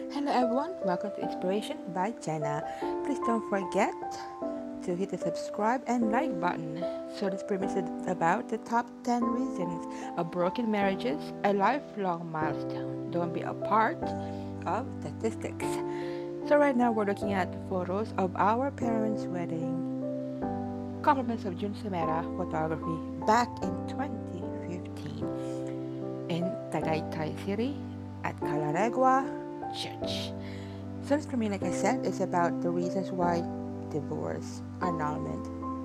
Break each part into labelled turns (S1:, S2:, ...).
S1: Hello everyone, welcome to Inspiration by Jenna. Please don't forget to hit the subscribe and like button. So this premise is about the top 10 reasons of broken marriages, a lifelong milestone. Don't be a part of statistics. So right now we're looking at photos of our parents' wedding. Compliments of Jun Sumera photography back in 2015 in Tagaytay City at Calaregua Church. So this for me, like I said, is about the reasons why divorce, annulment,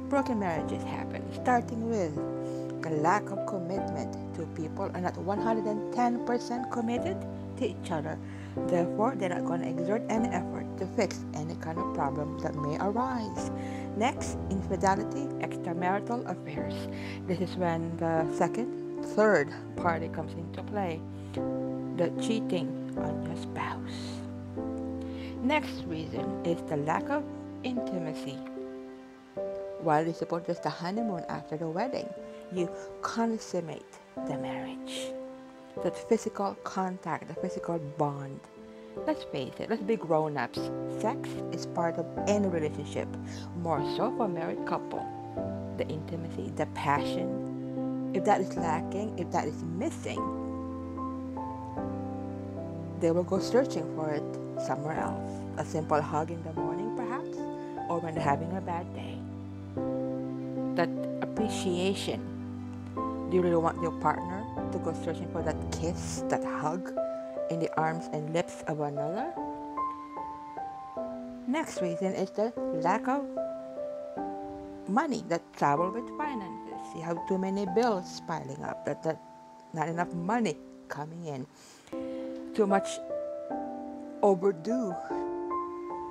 S1: broken marriages happen, starting with the lack of commitment. Two people are not 110% committed to each other. Therefore, they're not going to exert any effort to fix any kind of problem that may arise. Next, infidelity, extramarital affairs. This is when the third party comes into play. The cheating on your spouse. Next reason is the lack of intimacy. While it's supposed to just the honeymoon after the wedding, you consummate the marriage. That physical contact, the physical bond. Let's face it, let's be grown-ups. Sex is part of any relationship, more so for a married couple. The intimacy, the passion. If that is lacking, if that is missing, they will go searching for it somewhere else. A simple hug in the morning, perhaps, or when they're having a bad day. That appreciation. Do you really want your partner to go searching for that kiss, that hug in the arms and lips of another? Next reason is the lack of money, that trouble with finances. You have too many bills piling up, that not enough money coming in. Too much overdue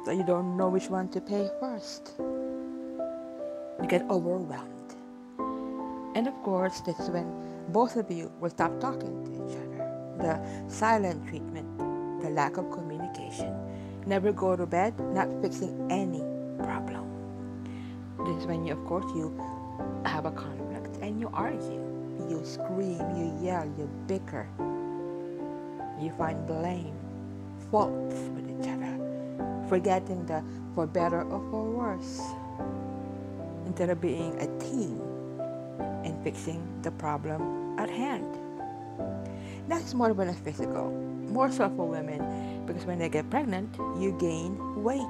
S1: that you don't know which one to pay first. You get overwhelmed. And of course, this is when both of you will stop talking to each other. The silent treatment, the lack of communication. Never go to bed not fixing any problem. This is when you, of course, you have a conflict and you argue. You scream, you yell, you bicker. You find blame, faults with each other, forgetting the for better or for worse, instead of being a team and fixing the problem at hand. That's more than a physical, more so for women, because when they get pregnant, you gain weight.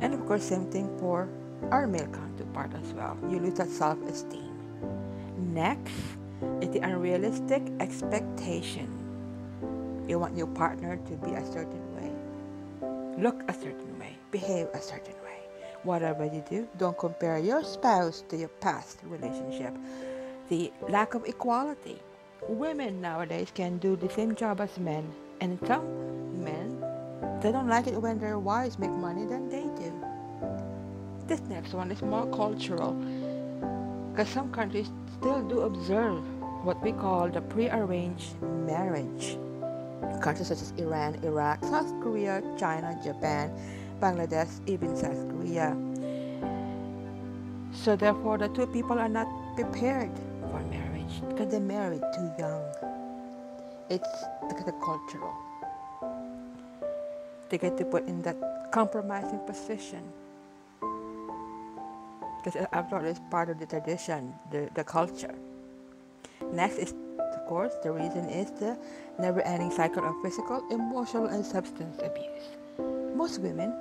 S1: And of course, same thing for our male counterpart as well. You lose that self-esteem. Next is the unrealistic expectation. You want your partner to be a certain way, look a certain way, behave a certain way. Whatever you do, don't compare your spouse to your past relationship. The lack of equality. Women nowadays can do the same job as men, and some men, they don't like it when their wives make money than they do. This next one is more cultural, because some countries still do observe what we call the pre-arranged marriage. Countries such as Iran, Iraq, South Korea, China, Japan, Bangladesh, even South Korea. So therefore, the two people are not prepared for marriage because they married too young. It's because of cultural. They get to put in that compromising position. Because after all, it's part of the tradition, the culture. Next is, of course, the reason is the never-ending cycle of physical, emotional, and substance abuse. Most women,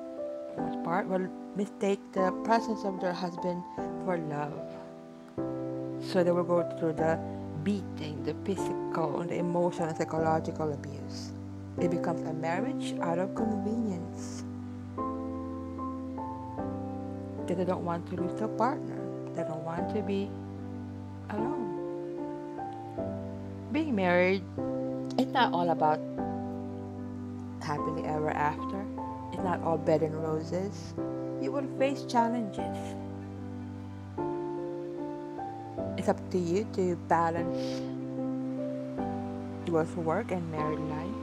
S1: for the most part, will mistake the presence of their husband for love. So they will go through the beating, the physical, the emotional, and psychological abuse. It becomes a marriage out of convenience. They don't want to lose their partner. They don't want to be alone. Being married, it's not all about happily ever after. It's not all bed and roses. You will face challenges. It's up to you to balance both work and married life.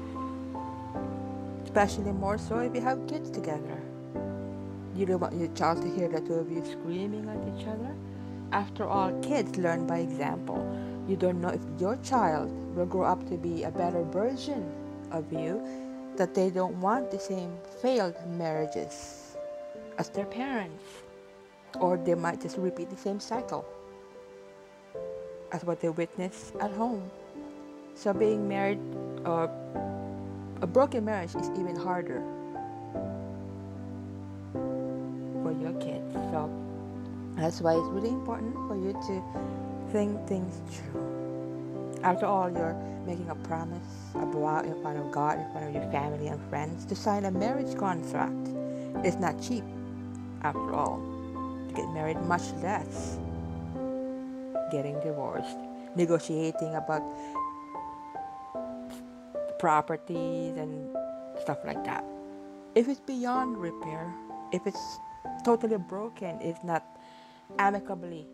S1: Especially more so if you have kids together. You don't want your child to hear the two of you screaming at each other. After all, kids learn by example. You don't know if your child will grow up to be a better version of you that they don't want the same failed marriages as their parents, or they might just repeat the same cycle as what they witnessed at home. So being married, or a broken marriage, is even harder for your kids. So that's why it's really important for you to think things through. After all, you're making a promise, a vow in front of God, in front of your family and friends, to sign a marriage contract. It's not cheap, after all, to get married, much less getting divorced, negotiating about properties and stuff like that. If it's beyond repair, if it's totally broken, it's not amicably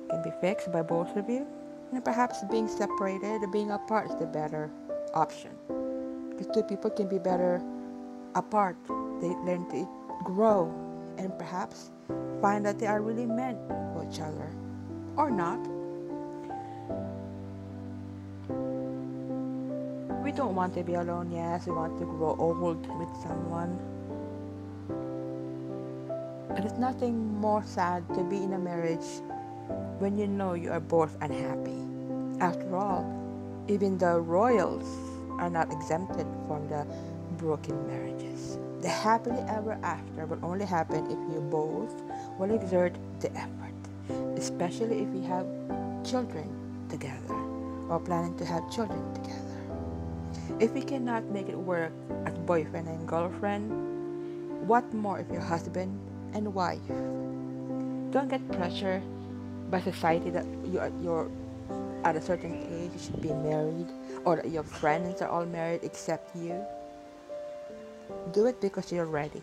S1: can be fixed by both of you, and perhaps being separated or being apart is the better option. Because two people can be better apart. They learn to grow and perhaps find that they are really meant for each other, or not. We don't want to be alone, yes, we want to grow old with someone. But it's nothing more sad to be in a marriage when you know you are both unhappy. After all, even the royals are not exempted from the broken marriages. The happily ever after will only happen if you both will exert the effort, especially if you have children together or planning to have children together. If you cannot make it work as boyfriend and girlfriend, what more if you're husband and wife? Don't get pressured by society that you're at a certain age, you should be married, or that your friends are all married except you. Do it because you're ready.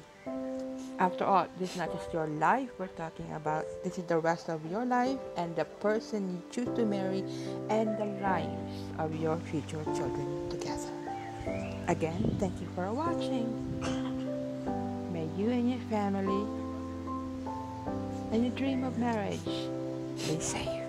S1: After all, this is not just your life we're talking about. This is the rest of your life and the person you choose to marry and the lives of your future children together. Again, thank you for watching. May you and your family and your dream of marriage be safe.